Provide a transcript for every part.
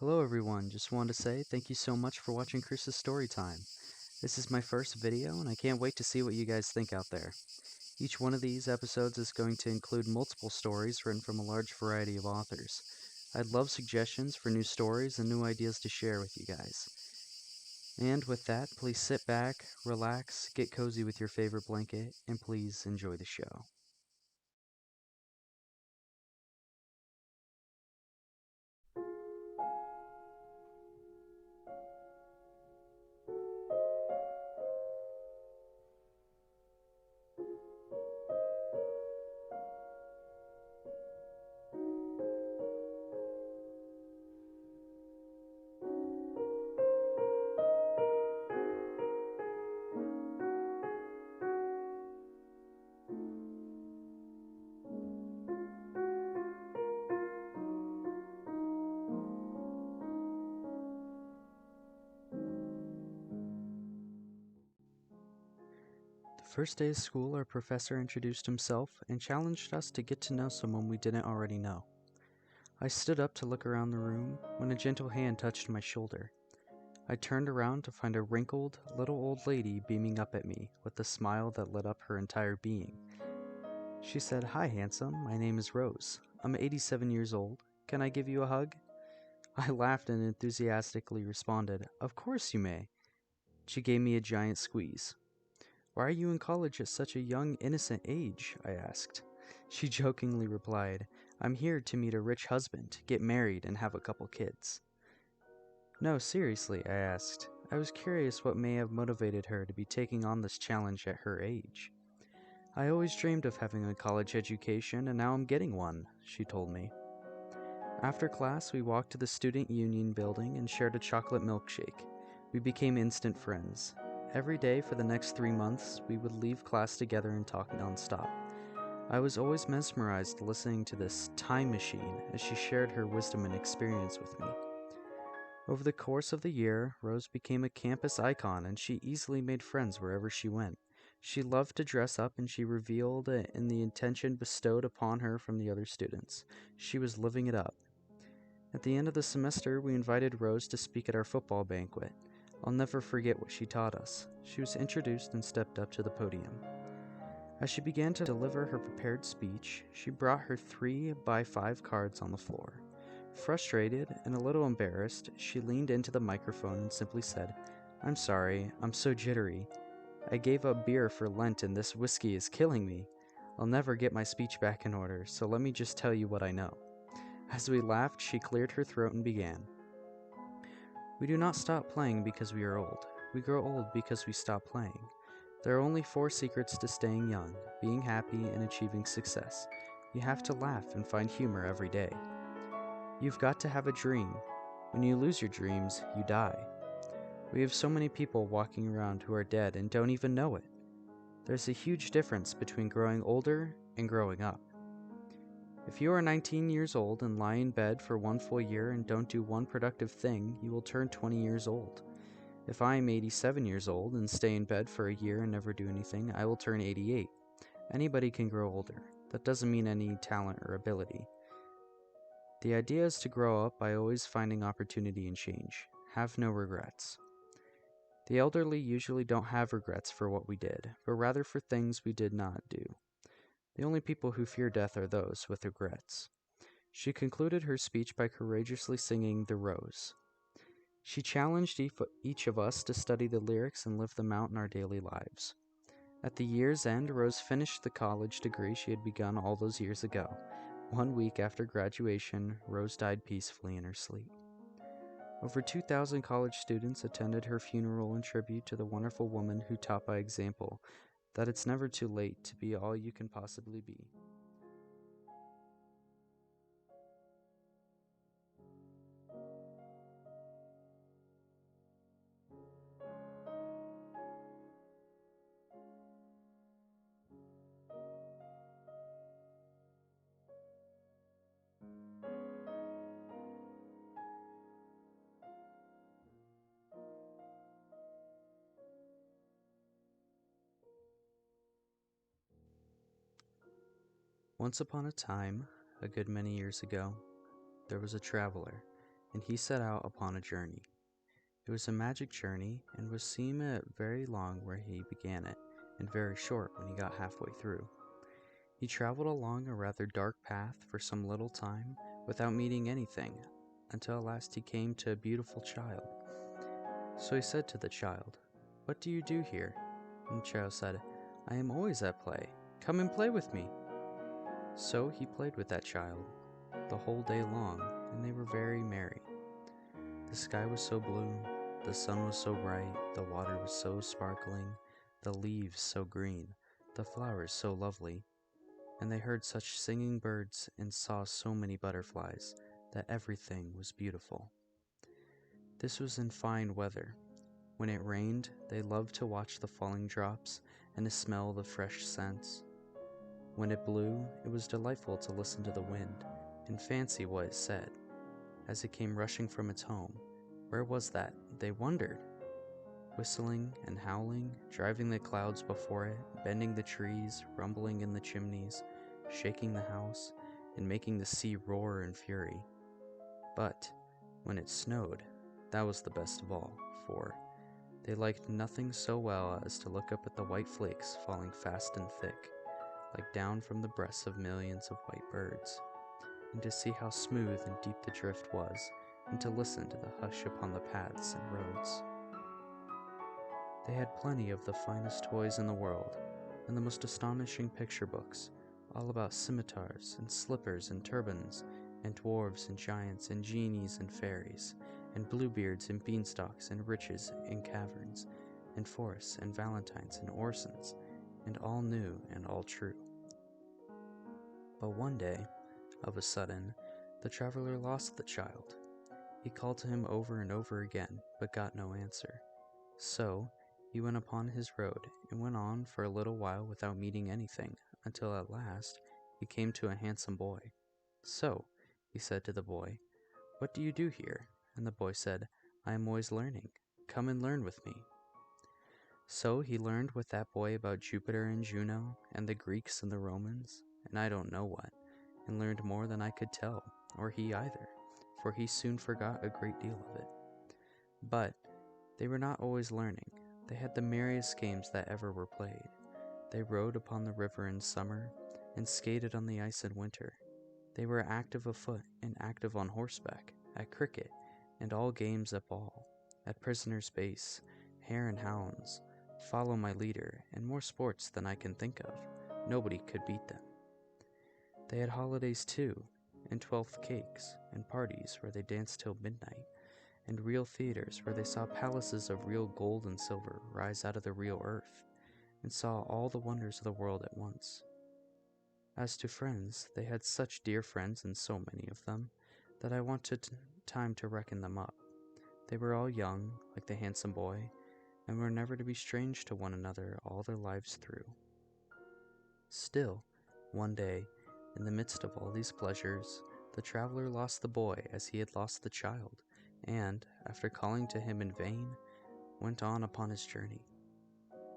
Hello everyone, just wanted to say thank you so much for watching Kris's story time. This is my first video and I can't wait to see what you guys think out there. Each one of these episodes is going to include multiple stories written from a large variety of authors. I'd love suggestions for new stories and new ideas to share with you guys. And with that, please sit back, relax, get cozy with your favorite blanket, and please enjoy the show. The first day of school, our professor introduced himself and challenged us to get to know someone we didn't already know. I stood up to look around the room when a gentle hand touched my shoulder. I turned around to find a wrinkled, little old lady beaming up at me with a smile that lit up her entire being. She said, "Hi, handsome. My name is Rose. I'm 87 years old. Can I give you a hug?" I laughed and enthusiastically responded, "Of course you may." She gave me a giant squeeze. "Why are you in college at such a young, innocent age?" I asked. She jokingly replied, "I'm here to meet a rich husband, get married, and have a couple kids." No, seriously, I asked. I was curious what may have motivated her to be taking on this challenge at her age. "I always dreamed of having a college education, and now I'm getting one," she told me. After class, we walked to the Student Union building and shared a chocolate milkshake. We became instant friends. Every day for the next 3 months, we would leave class together and talk nonstop. I was always mesmerized listening to this time machine as she shared her wisdom and experience with me. Over the course of the year, Rose became a campus icon and she easily made friends wherever she went. She loved to dress up and she reveled in the attention bestowed upon her from the other students. She was living it up. At the end of the semester, we invited Rose to speak at our football banquet. I'll never forget what she taught us. She was introduced and stepped up to the podium. As she began to deliver her prepared speech, she brought her 3x5 cards on the floor. Frustrated and a little embarrassed, she leaned into the microphone and simply said, "I'm sorry, I'm so jittery. I gave up beer for Lent and this whiskey is killing me. I'll never get my speech back in order, so let me just tell you what I know." As we laughed, she cleared her throat and began. "We do not stop playing because we are old. We grow old because we stop playing. There are only 4 secrets to staying young, being happy, and achieving success. You have to laugh and find humor every day. You've got to have a dream. When you lose your dreams, you die. We have so many people walking around who are dead and don't even know it. There's a huge difference between growing older and growing up. If you are 19 years old and lie in bed for 1 full year and don't do one productive thing, you will turn 20 years old. If I am 87 years old and stay in bed for a year and never do anything, I will turn 88. Anybody can grow older. That doesn't mean any talent or ability. The idea is to grow up by always finding opportunity and change. Have no regrets. The elderly usually don't have regrets for what we did, but rather for things we did not do. The only people who fear death are those with regrets." She concluded her speech by courageously singing "The Rose." She challenged each of us to study the lyrics and live them out in our daily lives. At the year's end, Rose finished the college degree she had begun all those years ago. 1 week after graduation, Rose died peacefully in her sleep. Over 2,000 college students attended her funeral in tribute to the wonderful woman who taught by example that it's never too late to be all you can possibly be. Once upon a time, a good many years ago, there was a traveler. and he set out upon a journey. It was a magic journey, and would seem very long where he began it, and very short when he got halfway through. He traveled along a rather dark path for some little time, without meeting anything, until at last he came to a beautiful child. So he said to the child, "What do you do here?" And the child said, "I am always at play. Come and play with me." So he played with that child the whole day long, and they were very merry. The sky was so blue, the sun was so bright, the water was so sparkling, the leaves so green, the flowers so lovely, and they heard such singing birds and saw so many butterflies that everything was beautiful. This was in fine weather. When it rained, they loved to watch the falling drops and to smell the fresh scents. When it blew, it was delightful to listen to the wind and fancy what it said. As it came rushing from its home, where was that, they wondered? Whistling and howling, driving the clouds before it, bending the trees, rumbling in the chimneys, shaking the house, and making the sea roar in fury. But when it snowed, that was the best of all, for they liked nothing so well as to look up at the white flakes falling fast and thick, like down from the breasts of millions of white birds, and to see how smooth and deep the drift was, and to listen to the hush upon the paths and roads. They had plenty of the finest toys in the world, and the most astonishing picture books, all about scimitars and slippers and turbans, and dwarves and giants and genies and fairies, and bluebeards and beanstalks and riches and caverns, and forests and valentines and orsons, and all new and all true. But one day, of a sudden, the traveler lost the child. He called to him over and over again, but got no answer. So he went upon his road, and went on for a little while without meeting anything, until at last he came to a handsome boy. "So," he said to the boy, "what do you do here?" And the boy said, "I am always learning. Come and learn with me." So he learned with that boy about Jupiter and Juno, and the Greeks and the Romans, and I don't know what, and learned more than I could tell, or he either, for he soon forgot a great deal of it. But they were not always learning. They had the merriest games that ever were played. They rode upon the river in summer, and skated on the ice in winter. They were active afoot and active on horseback, at cricket, and all games at ball, at prisoner's base, hare and hounds, follow my leader, and more sports than I can think of. Nobody could beat them. They had holidays too, and 12th cakes, and parties where they danced till midnight, and real theaters where they saw palaces of real gold and silver rise out of the real earth, and saw all the wonders of the world at once. As to friends, they had such dear friends, and so many of them, that I wanted time to reckon them up. They were all young, like the handsome boy, and were never to be strange to one another all their lives through. Still, one day, in the midst of all these pleasures, the traveler lost the boy as he had lost the child, and, after calling to him in vain, went on upon his journey.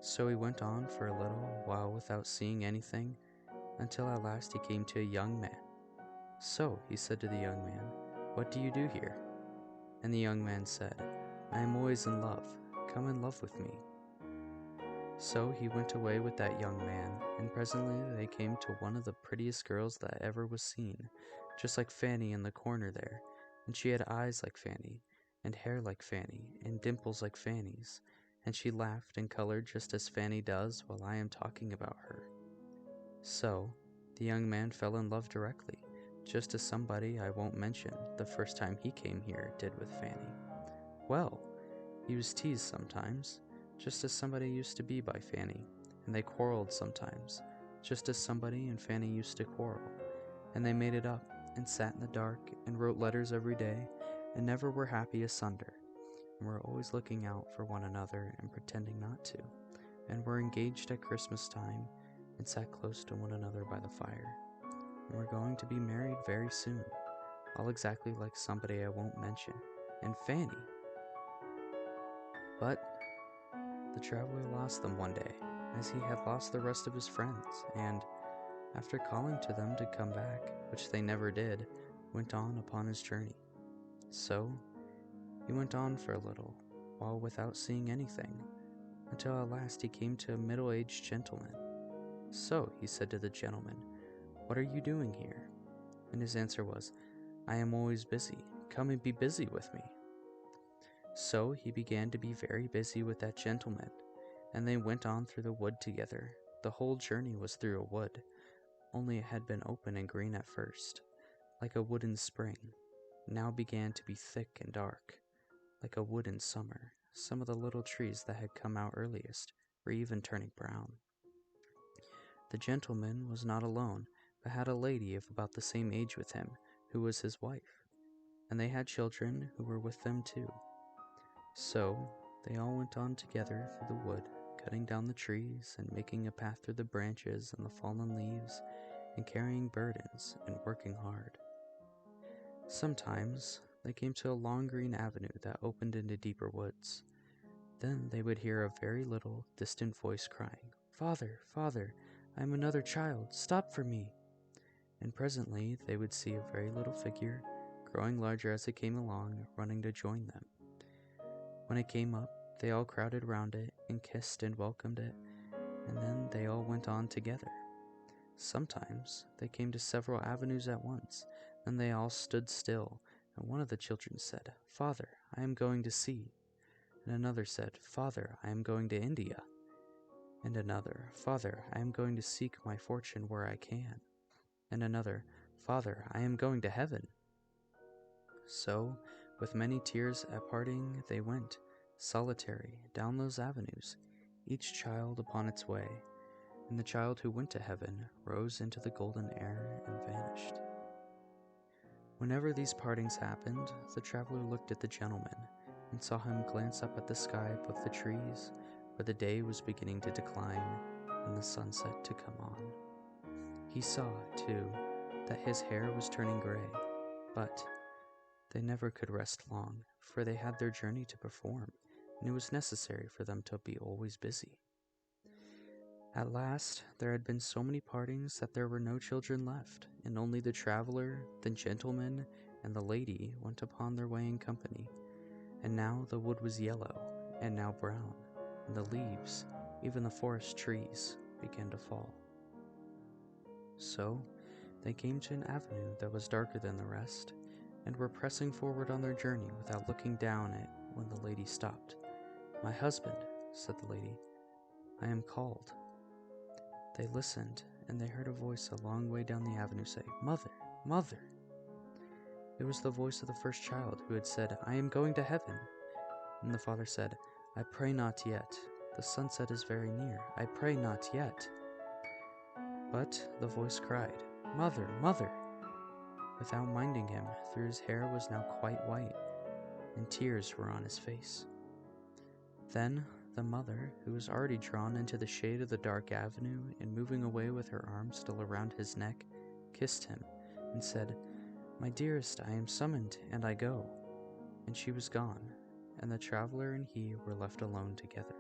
So he went on for a little while without seeing anything, until at last he came to a young man. "So," he said to the young man, "what do you do here?" And the young man said, "I am always in love. Come and love with me." So he went away with that young man, and presently they came to one of the prettiest girls that ever was seen, just like Fanny in the corner there, and she had eyes like Fanny, and hair like Fanny, and dimples like Fanny's, and she laughed and colored just as Fanny does while I am talking about her. So the young man fell in love directly, just as somebody I won't mention the first time he came here did with Fanny. Well, he was teased sometimes, just as somebody used to be by Fanny, and they quarreled sometimes, just as somebody and Fanny used to quarrel, and they made it up, and sat in the dark, and wrote letters every day, and never were happy asunder, and were always looking out for one another and pretending not to, and were engaged at Christmas time, and sat close to one another by the fire, and were going to be married very soon, all exactly like somebody I won't mention, and Fanny. But the traveler lost them one day, as he had lost the rest of his friends, and, after calling to them to come back, which they never did, went on upon his journey. So he went on for a little while without seeing anything, until at last he came to a middle-aged gentleman. "So," he said to the gentleman, "what are you doing here?" And his answer was, "I am always busy. Come and be busy with me." So he began to be very busy with that gentleman, and they went on through the wood together. The whole journey was through a wood, only it had been open and green at first, like a wood in spring, now began to be thick and dark, like a wood in summer. Some of the little trees that had come out earliest were even turning brown. The gentleman was not alone, but had a lady of about the same age with him, who was his wife, and they had children who were with them too. So they all went on together through the wood, cutting down the trees and making a path through the branches and the fallen leaves, and carrying burdens and working hard. Sometimes they came to a long green avenue that opened into deeper woods. Then they would hear a very little, distant voice crying, "Father, Father, I am another child, stop for me!" And presently they would see a very little figure, growing larger as it came along, running to join them. When it came up, they all crowded round it and kissed and welcomed it, and then they all went on together. Sometimes they came to several avenues at once, then they all stood still, and one of the children said, "Father, I am going to sea." And another said, "Father, I am going to India." And another, "Father, I am going to seek my fortune where I can." And another, "Father, I am going to heaven." So, with many tears at parting, they went, solitary, down those avenues, each child upon its way, and the child who went to heaven rose into the golden air and vanished. Whenever these partings happened, the traveler looked at the gentleman, and saw him glance up at the sky above the trees, where the day was beginning to decline, and the sunset to come on. He saw, too, that his hair was turning gray, but they never could rest long, for they had their journey to perform, and it was necessary for them to be always busy. At last, there had been so many partings that there were no children left, and only the traveler, the gentleman, and the lady went upon their way in company. And now the wood was yellow, and now brown, and the leaves, even the forest trees, began to fall. So they came to an avenue that was darker than the rest, and were pressing forward on their journey without looking down it when the lady stopped. "My husband," said the lady, "I am called." They listened, and they heard a voice a long way down the avenue say, "Mother, Mother." It was the voice of the first child, who had said, "I am going to heaven." And the father said, "I pray not yet. The sunset is very near. I pray not yet." But the voice cried, "Mother, Mother," without minding him, for his hair was now quite white, and tears were on his face. Then the mother, who was already drawn into the shade of the dark avenue and moving away with her arms still around his neck, kissed him and said, "My dearest, I am summoned, and I go." And she was gone, and the traveler and he were left alone together.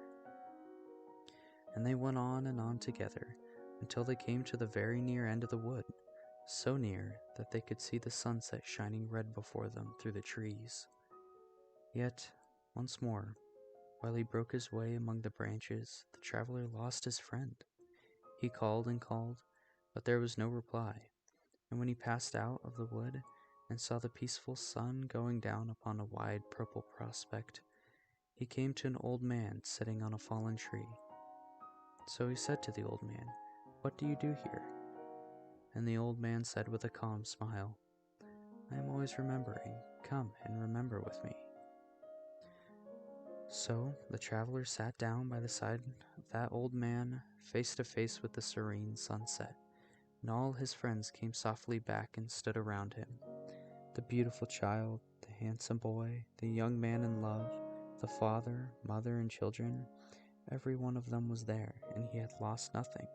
And they went on and on together, until they came to the very near end of the wood, so near that they could see the sunset shining red before them through the trees. Yet, once more, while he broke his way among the branches, the traveler lost his friend. He called and called, but there was no reply, and when he passed out of the wood and saw the peaceful sun going down upon a wide purple prospect, he came to an old man sitting on a fallen tree. So he said to the old man, "What do you do here?" And the old man said with a calm smile, "I am always remembering. Come and remember with me." So the traveler sat down by the side of that old man, face to face with the serene sunset, and all his friends came softly back and stood around him. The beautiful child, the handsome boy, the young man in love, the father, mother, and children, every one of them was there, and he had lost nothing.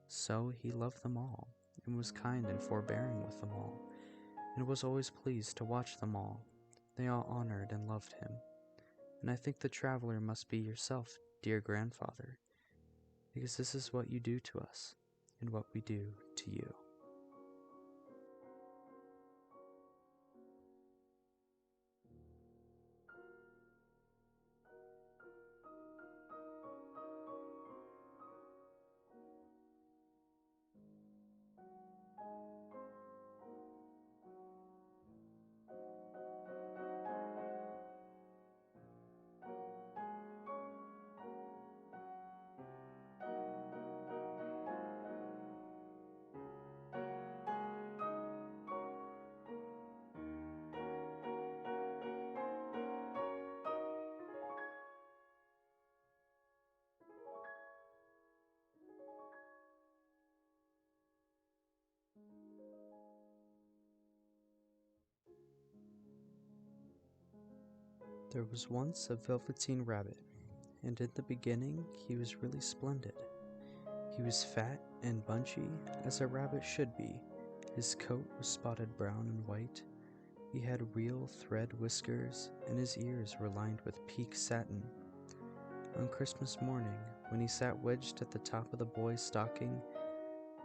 So he loved them all, and was kind and forbearing with them all, and was always pleased to watch them all. They all honored and loved him. And I think the traveler must be yourself, dear grandfather, because this is what you do to us, and what we do to you. There was once a Velveteen rabbit, and in the beginning he was really splendid. He was fat and bunchy, as a rabbit should be. His coat was spotted brown and white. He had real thread whiskers, and his ears were lined with peak satin. On Christmas morning, when he sat wedged at the top of the boy's stocking,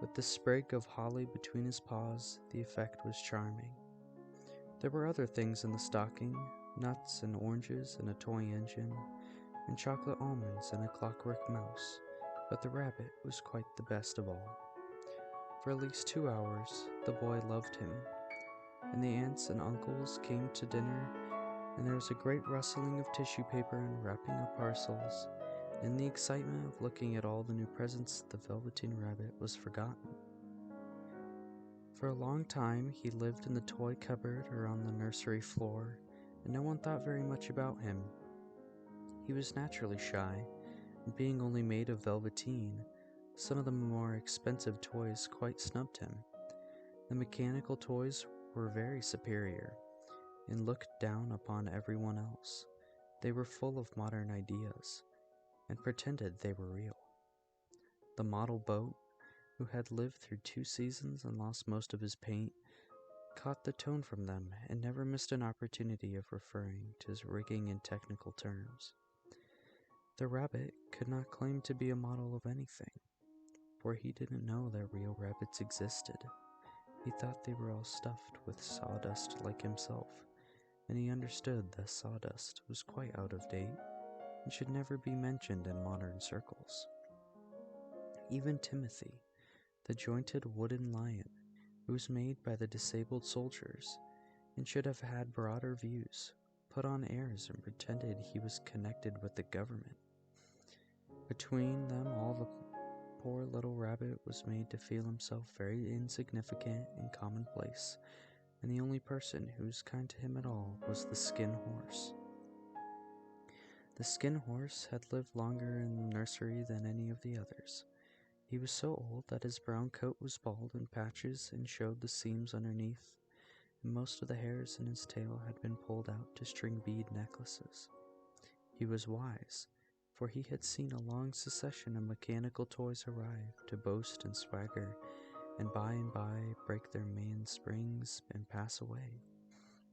with the sprig of holly between his paws, the effect was charming. There were other things in the stocking, nuts and oranges and a toy engine, and chocolate almonds and a clockwork mouse, but the rabbit was quite the best of all. For at least 2 hours, the boy loved him, and the aunts and uncles came to dinner, and there was a great rustling of tissue paper and wrapping of parcels. In the excitement of looking at all the new presents, the Velveteen Rabbit was forgotten. For a long time he lived in the toy cupboard or on the nursery floor, and no one thought very much about him. He was naturally shy, and being only made of velveteen, some of the more expensive toys quite snubbed him. The mechanical toys were very superior, and looked down upon everyone else. They were full of modern ideas, and pretended they were real. The model boat, who had lived through 2 seasons and lost most of his paint, caught the tone from them and never missed an opportunity of referring to his rigging in technical terms. The rabbit could not claim to be a model of anything, for he didn't know that real rabbits existed. He thought they were all stuffed with sawdust like himself, and he understood that sawdust was quite out of date and should never be mentioned in modern circles. Even Timothy, the jointed wooden lion, who was made by the disabled soldiers, and should have had broader views, put on airs and pretended he was connected with the government. Between them all, the poor little rabbit was made to feel himself very insignificant and commonplace, and the only person who was kind to him at all was the skin horse. The skin horse had lived longer in the nursery than any of the others. He was so old that his brown coat was bald in patches and showed the seams underneath, and most of the hairs in his tail had been pulled out to string bead necklaces. He was wise, for he had seen a long succession of mechanical toys arrive to boast and swagger, and by break their mainsprings and pass away,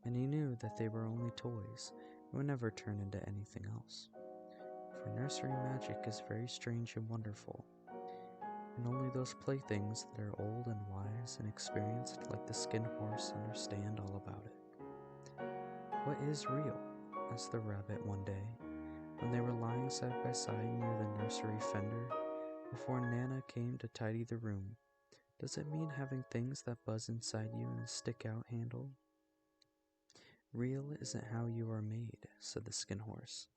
and he knew that they were only toys and would never turn into anything else. For nursery magic is very strange and wonderful, and only those playthings that are old and wise and experienced like the skin horse understand all about it. "What is real?" asked the rabbit one day, when they were lying side by side near the nursery fender, before Nana came to tidy the room. "Does it mean having things that buzz inside you and stick out handle?" "Real isn't how you are made," said the skin horse.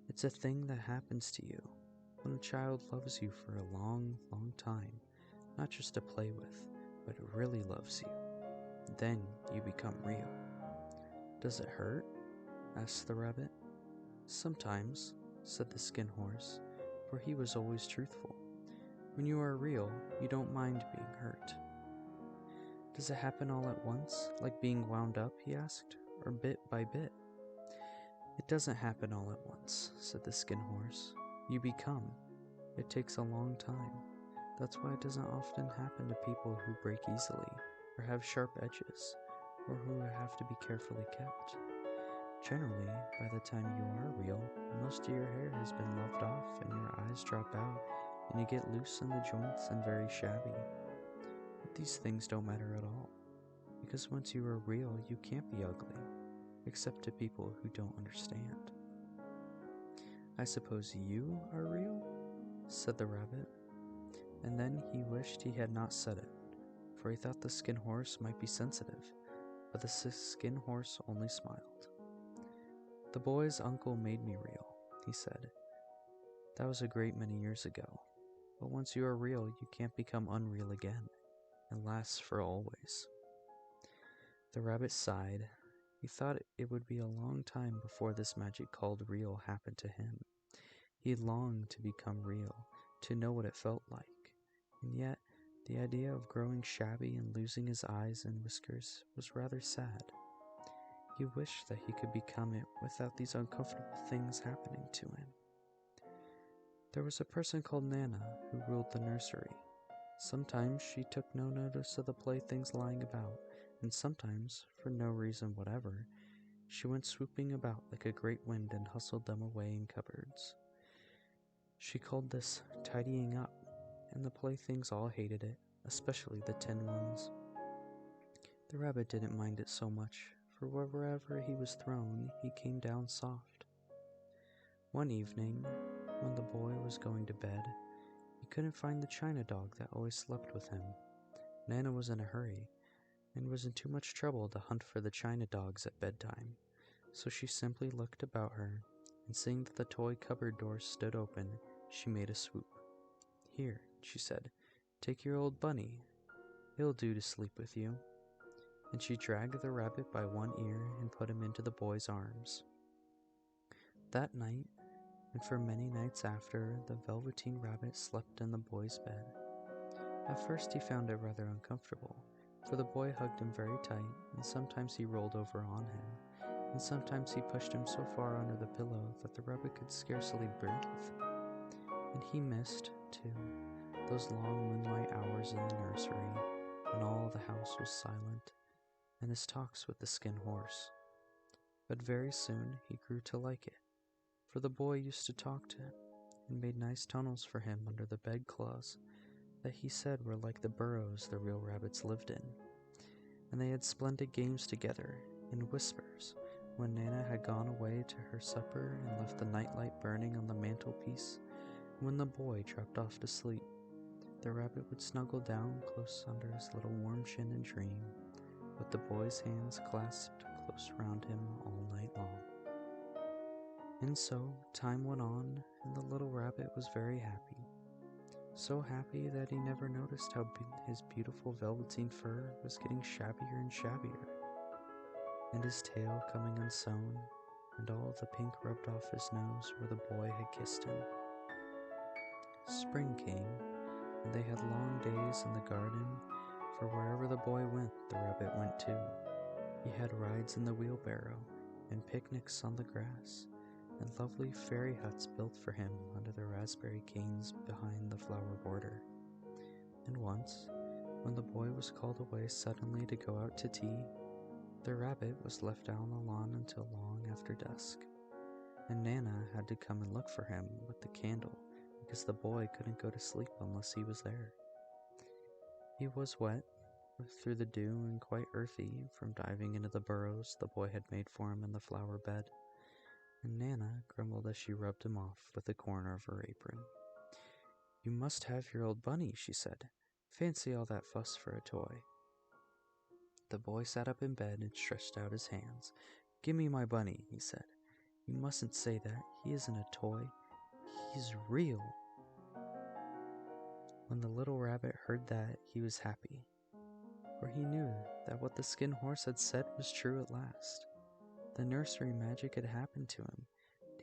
"It's a thing that happens to you when a child loves you for a long, long time, not just to play with, but really loves you. Then you become real." "Does it hurt?" asked the rabbit. "Sometimes," said the skin horse, for he was always truthful. "When you are real, you don't mind being hurt." "Does it happen all at once, like being wound up?" he asked, "or bit by bit?" "It doesn't happen all at once," said the skin horse. "You become. It takes a long time. That's why it doesn't often happen to people who break easily, or have sharp edges, or who have to be carefully kept. Generally, by the time you are real, most of your hair has been loved off and your eyes drop out and you get loose in the joints and very shabby. But these things don't matter at all, because once you are real, you can't be ugly, except to people who don't understand." "I suppose you are real?" said the rabbit, and then he wished he had not said it, for he thought the skin horse might be sensitive, but the skin horse only smiled. "The boy's uncle made me real," he said. "That was a great many years ago, but once you are real, you can't become unreal again. It lasts for always." The rabbit sighed. He thought it would be a long time before this magic called real happened to him. He longed to become real, to know what it felt like, and yet the idea of growing shabby and losing his eyes and whiskers was rather sad. He wished that he could become it without these uncomfortable things happening to him. There was a person called Nana who ruled the nursery. Sometimes she took no notice of the playthings lying about, and sometimes, for no reason whatever, she went swooping about like a great wind and hustled them away in cupboards. She called this tidying up, and the playthings all hated it, especially the tin ones. The rabbit didn't mind it so much, for wherever he was thrown, he came down soft. One evening, when the boy was going to bed, he couldn't find the china dog that always slept with him. Nana was in a hurry, and was in too much trouble to hunt for the china dogs at bedtime, so she simply looked about her, and seeing that the toy cupboard door stood open, she made a swoop. "Here," she said, "take your old bunny. He'll do to sleep with you." And she dragged the rabbit by one ear and put him into the boy's arms. That night, and for many nights after, the Velveteen rabbit slept in the boy's bed. At first he found it rather uncomfortable, for the boy hugged him very tight, and sometimes he rolled over on him, and sometimes he pushed him so far under the pillow that the rabbit could scarcely breathe. And he missed, too, those long moonlight hours in the nursery, when all the house was silent, and his talks with the skin horse. But very soon he grew to like it, for the boy used to talk to him, and made nice tunnels for him under the bedclothes that he said were like the burrows the real rabbits lived in. And they had splendid games together, in whispers, when Nana had gone away to her supper and left the nightlight burning on the mantelpiece. When the boy dropped off to sleep, the rabbit would snuggle down close under his little warm chin and dream, with the boy's hands clasped close round him all night long. And so time went on, and the little rabbit was very happy. So happy that he never noticed how his beautiful velveteen fur was getting shabbier and shabbier, and his tail coming unsewn, and all the pink rubbed off his nose where the boy had kissed him. Spring came, and they had long days in the garden, for wherever the boy went, the rabbit went too. He had rides in the wheelbarrow, and picnics on the grass, and lovely fairy huts built for him under the raspberry canes behind the flower border. And once, when the boy was called away suddenly to go out to tea, the rabbit was left out on the lawn until long after dusk, and Nana had to come and look for him with the candle, because the boy couldn't go to sleep unless he was there. He was wet through the dew and quite earthy from diving into the burrows the boy had made for him in the flower bed, and Nana grumbled as she rubbed him off with the corner of her apron. "You must have your old bunny," she said. "Fancy all that fuss for a toy." The boy sat up in bed and stretched out his hands. "Give me my bunny," he said. "You mustn't say that. He isn't a toy. He's real." When the little rabbit heard that, he was happy, for he knew that what the skin horse had said was true at last. The nursery magic had happened to him.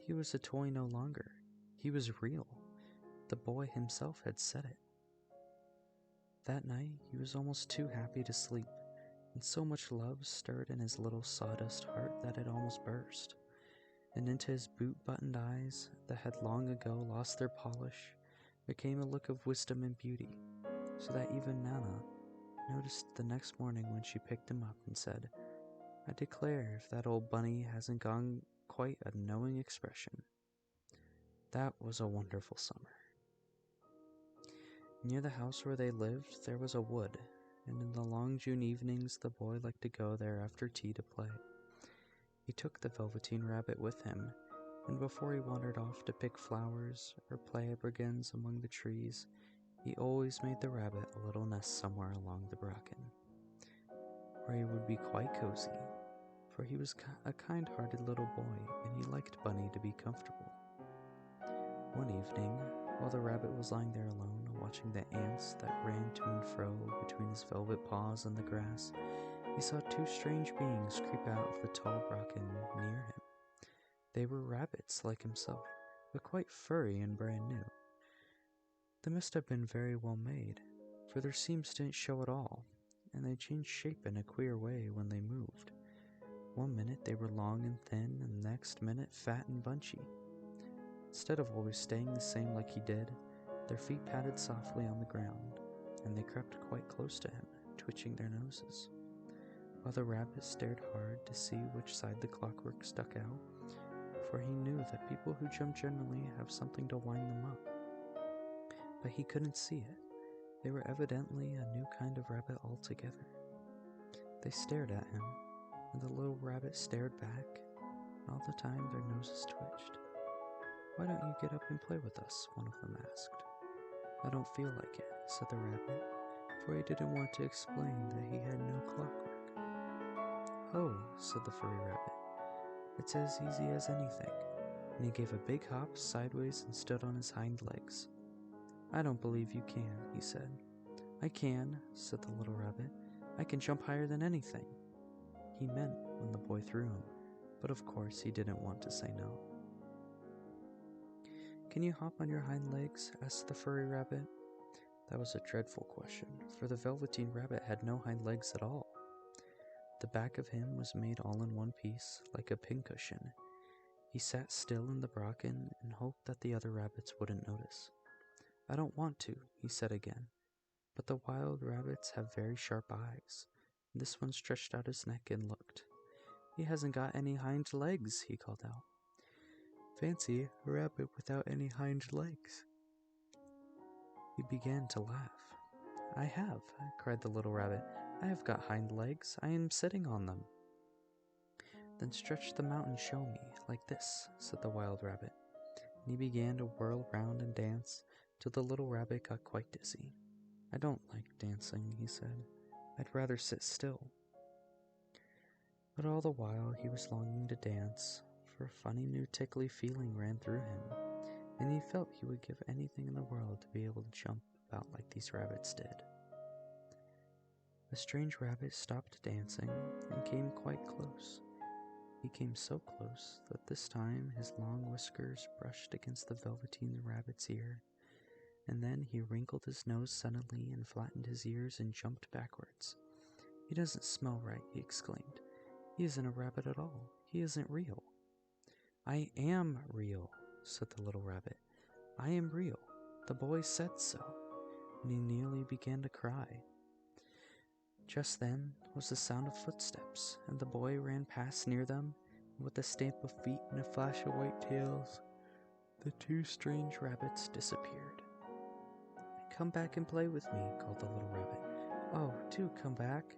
He was a toy no longer. He was real. The boy himself had said it. That night, he was almost too happy to sleep, and so much love stirred in his little sawdust heart that it almost burst. And into his boot-buttoned eyes, that had long ago lost their polish, there came a look of wisdom and beauty, so that even Nana noticed the next morning when she picked him up and said, "I declare if that old bunny hasn't gone quite a knowing expression." That was a wonderful summer. Near the house where they lived, there was a wood, and in the long June evenings the boy liked to go there after tea to play. He took the Velveteen rabbit with him, and before he wandered off to pick flowers or play at brigands among the trees, he always made the rabbit a little nest somewhere along the bracken, where he would be quite cozy, for he was a kind-hearted little boy, and he liked Bunny to be comfortable. One evening, while the rabbit was lying there alone, watching the ants that ran to and fro between his velvet paws in the grass, he saw two strange beings creep out of the tall bracken near him. They were rabbits like himself, but quite furry and brand new. They must have been very well made, for their seams didn't show at all, and they changed shape in a queer way when they moved. One minute they were long and thin, and the next minute fat and bunchy. Instead of always staying the same like he did, their feet patted softly on the ground, and they crept quite close to him, twitching their noses. While the rabbit stared hard to see which side the clockwork stuck out, for he knew that people who jump generally have something to wind them up. But he couldn't see it. They were evidently a new kind of rabbit altogether. They stared at him, and the little rabbit stared back, and all the time their noses twitched. "Why don't you get up and play with us?" one of them asked. "I don't feel like it," said the rabbit, for he didn't want to explain that he had no clockwork. "Oh," said the furry rabbit, "it's as easy as anything," and he gave a big hop sideways and stood on his hind legs. "I don't believe you can," he said. "I can," said the little rabbit. "I can jump higher than anything." He meant when the boy threw him, but of course he didn't want to say no. "Can you hop on your hind legs?" asked the furry rabbit. That was a dreadful question, for the Velveteen rabbit had no hind legs at all. The back of him was made all in one piece, like a pincushion. He sat still in the bracken and hoped that the other rabbits wouldn't notice. "I don't want to," he said again, "but the wild rabbits have very sharp eyes." And this one stretched out his neck and looked. "He hasn't got any hind legs," he called out. "Fancy a rabbit without any hind legs." He began to laugh. "I have," cried the little rabbit. "I have got hind legs. I am sitting on them." "Then stretch them out and show me, like this," said the wild rabbit. And he began to whirl round and dance till the little rabbit got quite dizzy. "I don't like dancing," he said. "I'd rather sit still." But all the while he was longing to dance, for a funny new tickly feeling ran through him, and he felt he would give anything in the world to be able to jump about like these rabbits did. The strange rabbit stopped dancing and came quite close. He came so close that this time his long whiskers brushed against the Velveteen rabbit's ear, and then he wrinkled his nose suddenly and flattened his ears and jumped backwards. "He doesn't smell right," he exclaimed. "He isn't a rabbit at all. He isn't real." "I am real," said the little rabbit. "I am real. The boy said so." And he nearly began to cry. Just then was the sound of footsteps, and the boy ran past near them, and with a stamp of feet and a flash of white tails, the two strange rabbits disappeared. "Come back and play with me," called the little rabbit. "Oh, do come back.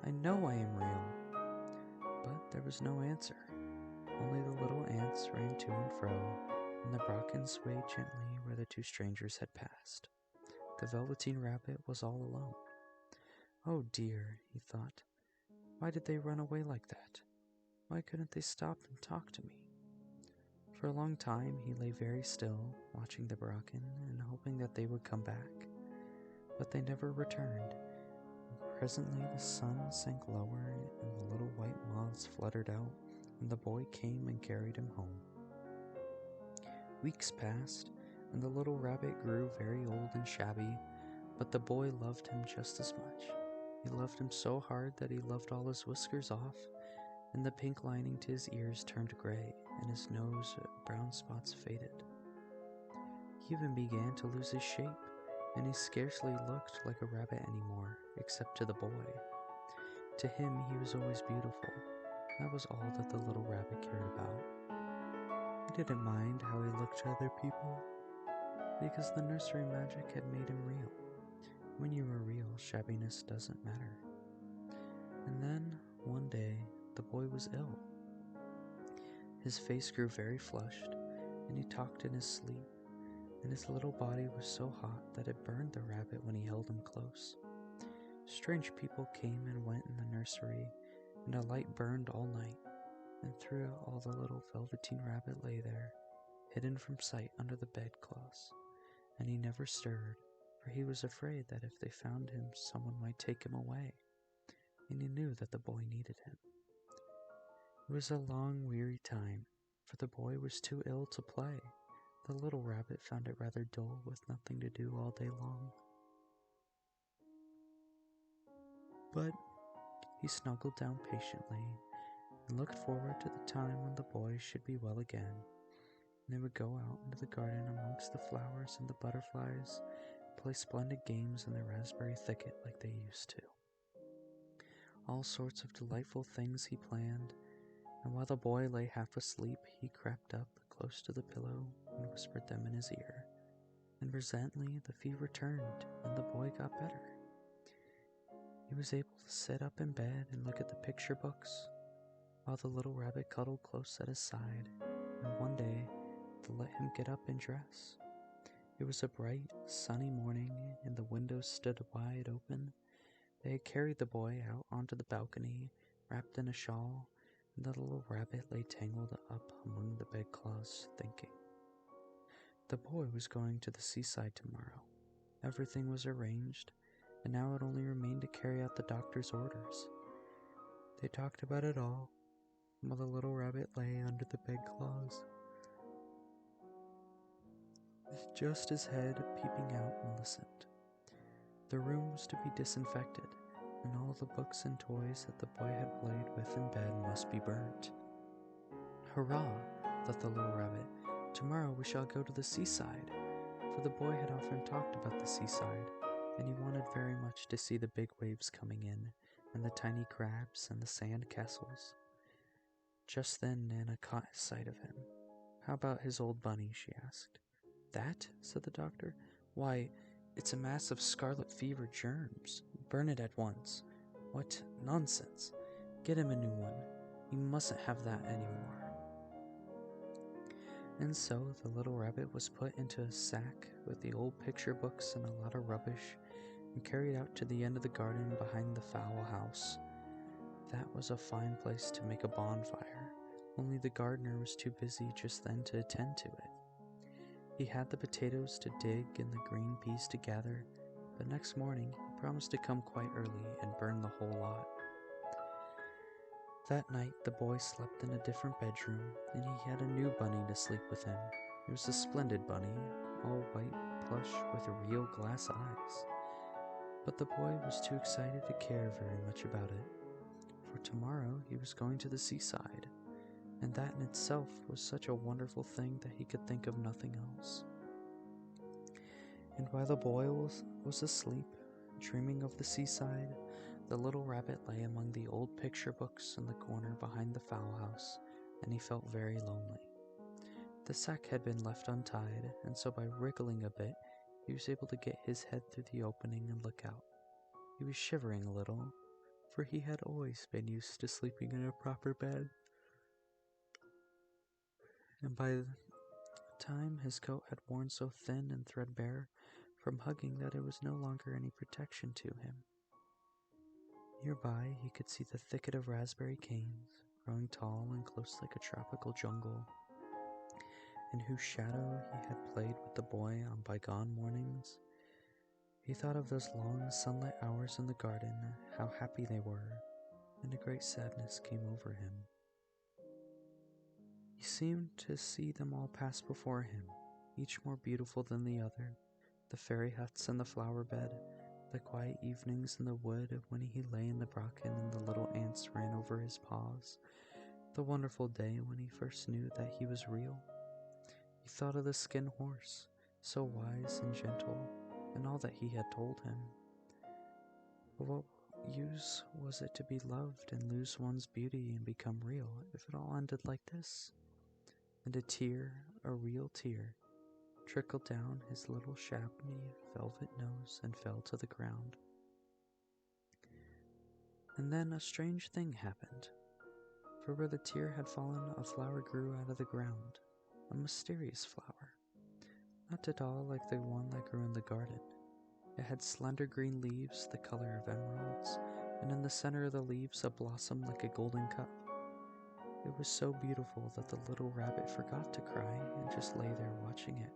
I know I am real." But there was no answer. Only the little ants ran to and fro, and the bracken swayed gently where the two strangers had passed. The Velveteen rabbit was all alone. "Oh dear," he thought. "Why did they run away like that? Why couldn't they stop and talk to me?" For a long time he lay very still, watching the bracken and hoping that they would come back. But they never returned. Presently the sun sank lower and the little white moths fluttered out, and the boy came and carried him home. Weeks passed, and the little rabbit grew very old and shabby, but the boy loved him just as much. He loved him so hard that he loved all his whiskers off, and the pink lining to his ears turned gray, and his nose brown spots faded. He even began to lose his shape, and he scarcely looked like a rabbit anymore, except to the boy. To him he was always beautiful. That was all that the little rabbit cared about. He didn't mind how he looked to other people, because the nursery magic had made him real. When you are real, shabbiness doesn't matter. And then, one day, the boy was ill. His face grew very flushed, and he talked in his sleep, and his little body was so hot that it burned the rabbit when he held him close. Strange people came and went in the nursery, and a light burned all night, and through it all the little Velveteen rabbit lay there, hidden from sight under the bedclothes, and he never stirred, for he was afraid that if they found him someone might take him away, and he knew that the boy needed him. It was a long, weary time, for the boy was too ill to play. The little rabbit found it rather dull with nothing to do all day long. But he snuggled down patiently, and looked forward to the time when the boy should be well again, and they would go out into the garden amongst the flowers and the butterflies, play splendid games in the raspberry thicket like they used to. All sorts of delightful things he planned, and while the boy lay half asleep, he crept up close to the pillow and whispered them in his ear. And presently the fever turned, and the boy got better. He was able to sit up in bed and look at the picture books, while the little rabbit cuddled close at his side, and one day they let him get up and dress. It was a bright, sunny morning, and the windows stood wide open. They had carried the boy out onto the balcony, wrapped in a shawl, and the little rabbit lay tangled up among the bedclothes, thinking. The boy was going to the seaside tomorrow. Everything was arranged, and now it only remained to carry out the doctor's orders. They talked about it all, while the little rabbit lay under the bedclothes, with just his head peeping out, and listened. The room was to be disinfected, and all the books and toys that the boy had played with in bed must be burnt. Hurrah, thought the little rabbit. Tomorrow we shall go to the seaside, for the boy had often talked about the seaside, and he wanted very much to see the big waves coming in, and the tiny crabs and the sand castles. Just then Nana caught sight of him. How about his old bunny, she asked. That? Said the doctor. Why, it's a mass of scarlet fever germs. Burn it at once. What nonsense. Get him a new one. He mustn't have that anymore. And so the little rabbit was put into a sack with the old picture books and a lot of rubbish, and carried out to the end of the garden behind the fowl house. That was a fine place to make a bonfire, only the gardener was too busy just then to attend to it. He had the potatoes to dig and the green peas to gather, but next morning he promised to come quite early and burn the whole lot. That night the boy slept in a different bedroom, and he had a new bunny to sleep with him. It was a splendid bunny, all white plush with real glass eyes. But the boy was too excited to care very much about it, for tomorrow he was going to the seaside, and that in itself was such a wonderful thing that he could think of nothing else. And while the boy was asleep, dreaming of the seaside, the little rabbit lay among the old picture books in the corner behind the fowl house, and he felt very lonely. The sack had been left untied, and so by wriggling a bit, he was able to get his head through the opening and look out. He was shivering a little, for he had always been used to sleeping in a proper bed. And by the time his coat had worn so thin and threadbare from hugging that it was no longer any protection to him. Nearby he could see the thicket of raspberry canes, growing tall and close like a tropical jungle, in whose shadow he had played with the boy on bygone mornings. He thought of those long sunlit hours in the garden, how happy they were, and a great sadness came over him. He seemed to see them all pass before him, each more beautiful than the other, the fairy huts and the flower bed, the quiet evenings in the wood when he lay in the bracken and the little ants ran over his paws, the wonderful day when he first knew that he was real. He thought of the skin horse, so wise and gentle, and all that he had told him. But what use was it to be loved and lose one's beauty and become real if it all ended like this? And a tear, a real tear, trickled down his little shabby velvet nose and fell to the ground. And then a strange thing happened, for where the tear had fallen, a flower grew out of the ground, a mysterious flower, not at all like the one that grew in the garden. It had slender green leaves the color of emeralds, and in the center of the leaves a blossom like a golden cup. It was so beautiful that the little rabbit forgot to cry and just lay there watching it.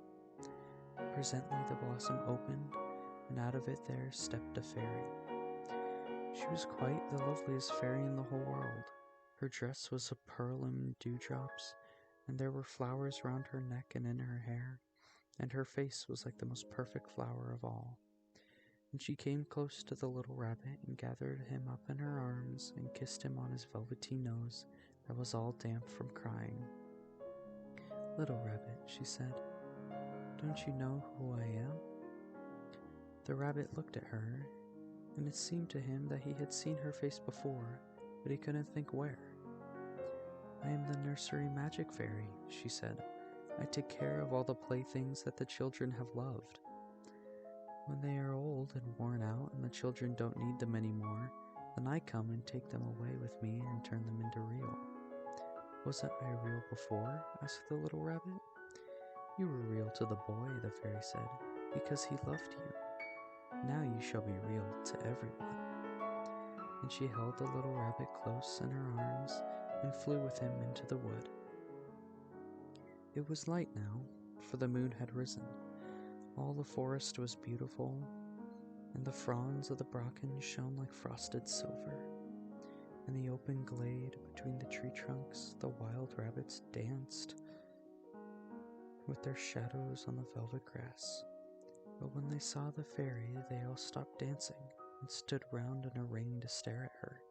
Presently the blossom opened, and out of it there stepped a fairy. She was quite the loveliest fairy in the whole world. Her dress was of pearl and dewdrops, and there were flowers round her neck and in her hair, and her face was like the most perfect flower of all. And she came close to the little rabbit and gathered him up in her arms and kissed him on his velveteen nose that was all damp from crying. "Little rabbit," she said, "don't you know who I am?" The rabbit looked at her, and it seemed to him that he had seen her face before, but he couldn't think where. "I am the nursery magic fairy," she said. "I take care of all the playthings that the children have loved. When they are old and worn out and the children don't need them anymore, then I come and take them away with me and turn them into real." "Wasn't I real before?" asked the little rabbit. "You were real to the boy," the fairy said, "because he loved you. Now you shall be real to everyone." And she held the little rabbit close in her arms and flew with him into the wood. It was light now, for the moon had risen. All the forest was beautiful, and the fronds of the bracken shone like frosted silver. In the open glade between the tree trunks, the wild rabbits danced with their shadows on the velvet grass. But when they saw the fairy, they all stopped dancing and stood round in a ring to stare at her.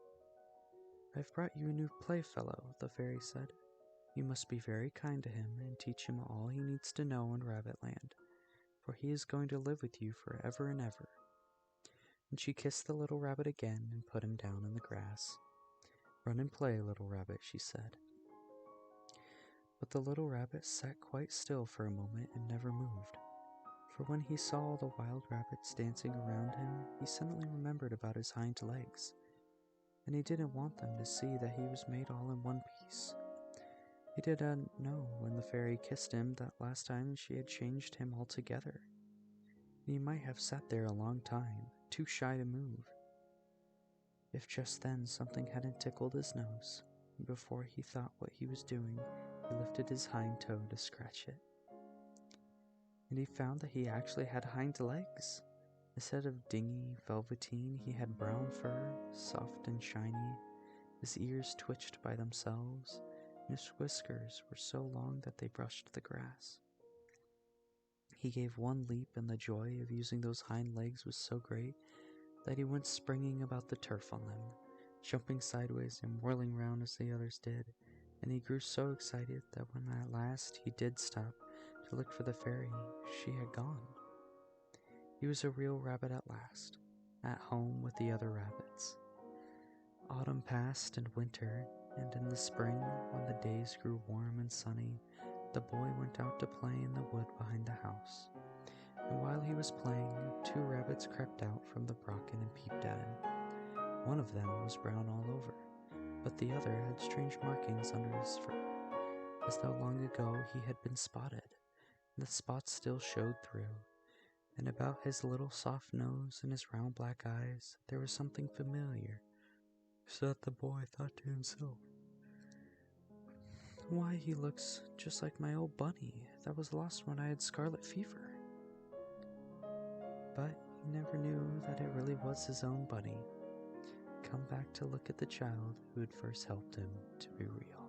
"I've brought you a new playfellow," the fairy said. "You must be very kind to him and teach him all he needs to know in Rabbitland, for he is going to live with you forever and ever." And she kissed the little rabbit again and put him down in the grass. "Run and play, little rabbit," she said. But the little rabbit sat quite still for a moment and never moved, for when he saw all the wild rabbits dancing around him, he suddenly remembered about his hind legs, and he didn't want them to see that he was made all in one piece. He didn't know when the fairy kissed him that last time she had changed him altogether, and he might have sat there a long time, too shy to move, if just then something hadn't tickled his nose, and before he thought what he was doing, he lifted his hind toe to scratch it. And he found that he actually had hind legs. Instead of dingy velveteen, he had brown fur, soft and shiny. His ears twitched by themselves, and his whiskers were so long that they brushed the grass. He gave one leap, and the joy of using those hind legs was so great that he went springing about the turf on them, jumping sideways and whirling round as the others did, and he grew so excited that when at last he did stop to look for the fairy, she had gone. He was a real rabbit at last, at home with the other rabbits. Autumn passed and winter, and in the spring, when the days grew warm and sunny, the boy went out to play in the wood behind the house. And while he was playing, 2 rabbits crept out from the bracken and peeped at him. One of them was brown all over, but the other had strange markings under his fur, as though long ago he had been spotted, and the spots still showed through. And about his little soft nose and his round black eyes there was something familiar, so that the boy thought to himself, "Why, he looks just like my old bunny that was lost when I had scarlet fever." But he never knew that it really was his own bunny, come back to look at the child who had first helped him to be real.